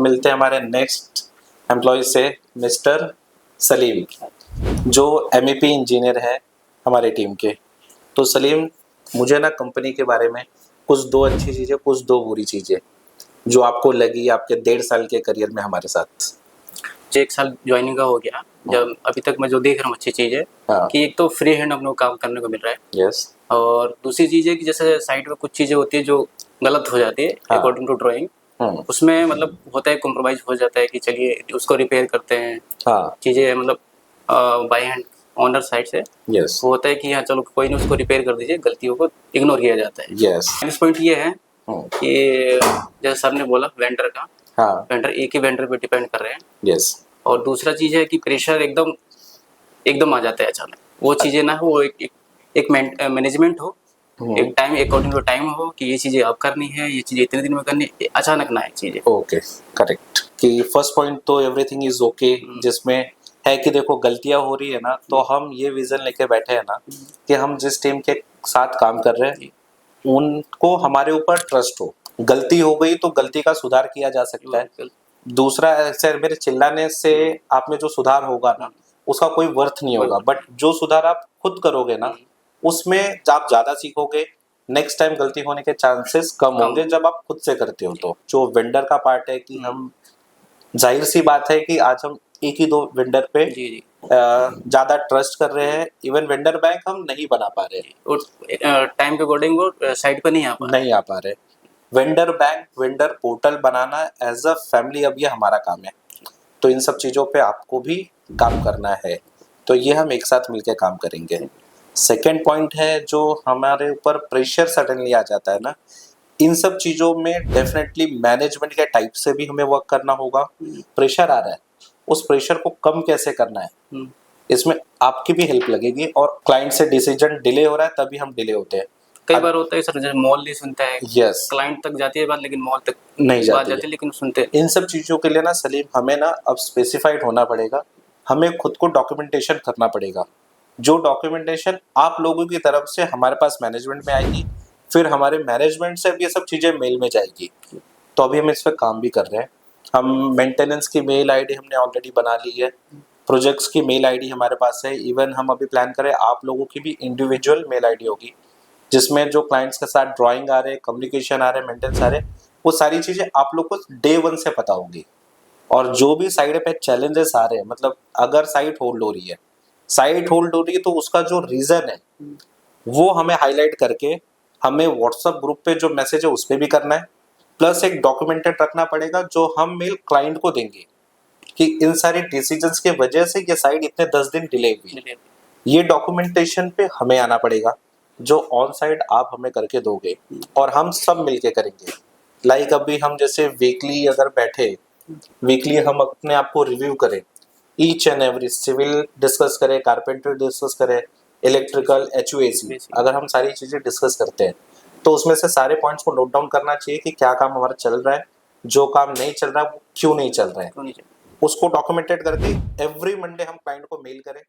मिलते हैं हमारे नेक्स्ट एम्प्लॉय से, मिस्टर सलीम, जो MEP इंजीनियर है हमारे टीम के। तो सलीम, मुझे ना कंपनी के बारे में कुछ 2 अच्छी चीज़ें, कुछ 2 बुरी चीज़ें जो आपको लगी आपके 1.5 साल के करियर में हमारे साथ। 1 साल ज्वाइनिंग का हो गया, जब अभी तक मैं जो देख रहा हूँ अच्छी चीज़ है कि एक तो फ्री हैंड हम लोग काम करने को मिल रहा है। यस। और दूसरी चीज़ है कि जैसे साइट में कुछ चीज़ें होती है जो गलत हो जाती है अकॉर्डिंग टू ड्राइंग, उसमें मतलब होता है कॉम्प्रोमाइज़ हो जाता है कि चलिए उसको रिपेयर करते हैं। चीज़ें मतलब बाय हैंड ओनर साइड से वो होता है कि हाँ चलो कोई नहीं, उसको रिपेयर कर दीजिए, गलतियों को इग्नोर किया जाता है। नेक्स्ट पॉइंट ये है कि जैसे सर ने बोला वेंडर का, वेंडर एक ही वेंडर पे डिपेंड कर रहे हैं। और दूसरा चीज़ है कि प्रेशर एकदम आ जाता है अचानक। वो चीज़ें ना हो, एक मैनेजमेंट हो, एक टाइम अकॉर्डिंग टू टाइम हो कि ये चीज़ें अब करनी है, ये चीज़ें इतने दिन में करनी है, अचानक ना है चीज़ें। Okay, correct. कि फर्स्ट पॉइंट तो एवरीथिंग इज ओके, जिसमें है कि देखो गलतियां हो रही है ना, तो हम ये विजन लेके बैठे हैं ना कि हम जिस टीम के साथ काम कर रहे हैं उनको हमारे ऊपर ट्रस्ट हो। गलती हो गई तो गलती का सुधार किया जा सकता है। दूसरा, ऐसे मेरे चिल्लाने से आप में जो सुधार होगा ना उसका कोई वर्थ नहीं होगा, बट जो सुधार आप खुद करोगे ना उसमें आप ज्यादा सीखोगे, नेक्स्ट टाइम गलती होने के चांसेस कम होंगे जब आप खुद से करते हो। तो जो वेंडर का पार्ट है कि हम, जाहिर सी बात है कि आज हम एक ही 2 वेंडर पे ज्यादा ट्रस्ट कर रहे हैं, इवन वेंडर बैंक हम नहीं बना पा रहे और टाइम के अकॉर्डिंग वो साइट पर नहीं आ पा रहे। वेंडर बैंक, वेंडर पोर्टल बनाना एज अ फैमिली अब ये हमारा काम है, तो इन सब चीज़ों पे आपको भी काम करना है, तो ये हम एक साथ मिलकर काम करेंगे। सेकेंड पॉइंट है जो हमारे ऊपर प्रेशर सडनली आ जाता है ना, इन सब चीज़ों में डेफिनेटली मैनेजमेंट के टाइप से भी हमें वर्क करना होगा। प्रेशर आ रहा है, उस प्रेशर को कम कैसे करना है, इसमें आपकी भी हेल्प लगेगी। और क्लाइंट से डिसीजन डिले हो रहा है तभी हम डिले होते हैं। कई बार होता है सर, जैसे मॉल नहीं सुनता है, क्लाइंट तक जाती है बात लेकिन मॉल तक नहीं जाती है, लेकिन सुनते। इन सब चीज़ों के लिए ना सलीम हमें ना अब स्पेसिफाइड होना पड़ेगा, हमें खुद को डॉक्यूमेंटेशन करना पड़ेगा। जो डॉक्यूमेंटेशन आप लोगों की तरफ से हमारे पास मैनेजमेंट में आएगी, फिर हमारे मैनेजमेंट से भी ये सब चीज़ें मेल में जाएगी। तो अभी हम इस पर काम भी कर रहे हैं। हम मेंटेनेंस की मेल आईडी हमने ऑलरेडी बना ली है, प्रोजेक्ट्स की मेल आईडी हमारे पास है, इवन हम अभी प्लान करें आप लोगों की भी इंडिविजुअल मेल आईडी होगी, जिसमें जो क्लाइंट्स के साथ ड्राइंग आ रहे, कम्युनिकेशन आ रहे, मेंटेनेंस आ रहे, वो सारी चीज़ें आप लोग को डे 1 से पता होगी। और जो भी साइड पे चैलेंजेस आ रहे हैं, मतलब अगर साइट होल्ड हो रही है तो उसका जो रीज़न है वो हमें हाईलाइट करके हमें व्हाट्सएप ग्रुप पे जो मैसेज है उस पर भी करना है, प्लस एक डॉक्यूमेंटेड रखना पड़ेगा जो हम मेल क्लाइंट को देंगे कि इन सारे डिसीजंस के वजह से ये साइट इतने 10 दिन डिले हुई। ये डॉक्यूमेंटेशन पे हमें आना पड़ेगा, जो ऑन साइट आप हमें करके दोगे और हम सब मिलके करेंगे। लाइक अभी हम जैसे वीकली अगर बैठे, वीकली हम अपने आप को रिव्यू करें, each and every civil discuss करें, कारपेंटर डिस्कस करें, इलेक्ट्रिकल, HVAC, अगर हम सारी चीज़ें डिस्कस करते हैं तो उसमें से सारे पॉइंट्स को नोट डाउन करना चाहिए कि क्या काम हमारा चल रहा है, जो काम नहीं चल रहा है वो क्यों नहीं चल रहा है, उसको डॉक्यूमेंटेड करके एवरी मंडे हम क्लाइंट को मेल करें